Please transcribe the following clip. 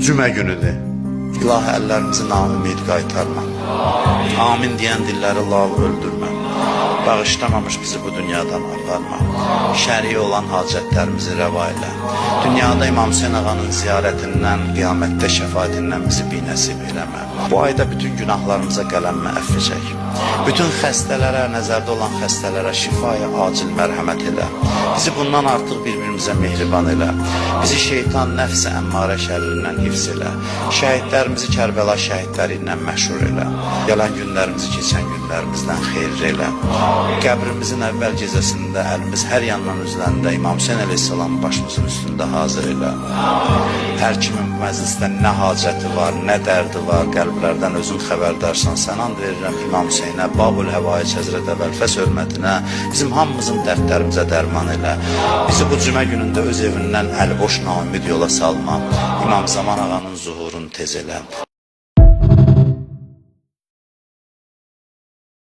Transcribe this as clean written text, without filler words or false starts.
cümə günüdür. İlahi, əllərimizi naümid qaytarma. Amin deyən dilləri lav öldürmə. Bağışlamamış bizi bu dünyadan aparma. Şəri olan hacətlərimizi rəva elə. Dünyada İmam Hüseyin ağanın ziyarətindən, qiyamətdə şəfaətindən bizi binəsib eləmə. Bu ayda bütün günahlarımıza qələmmə əfv çək. Bütün xəstələrə, nəzərdə olan xəstələrə şifaya acil mərhəmət elə. Bizi bundan artıq bir-birimizə mehriban elə. Bizi şeytan, nəfs-i əmmarə şərrindən hifz elə. Şəhidlərimizi Kərbəla şəhidləri ilə məşhur elə. Gələn günlərimizi keçən günlərimizdən xeyir elə. Qəbrimizin əvvəl gecəsində əlimiz hər yandan üzlərində İmam Hüseyin əleyhissalam başımızın üstündə hazır elə. Hər kimin bu məclisdə nə hacəti var, nə dərdi var, qəlblərdən özün xəbərdarsan. Sən and verirəm İmam Hüseynə, Babul Həvaic Həzrət Əbəlfəs hörmətinə, bizim hamımızın dərdlərimizə dərman elə. Bizi bu cümə günündə öz evindən əliboş naümid yola salma. İmam Zaman ağanın zuhurunu tez elə.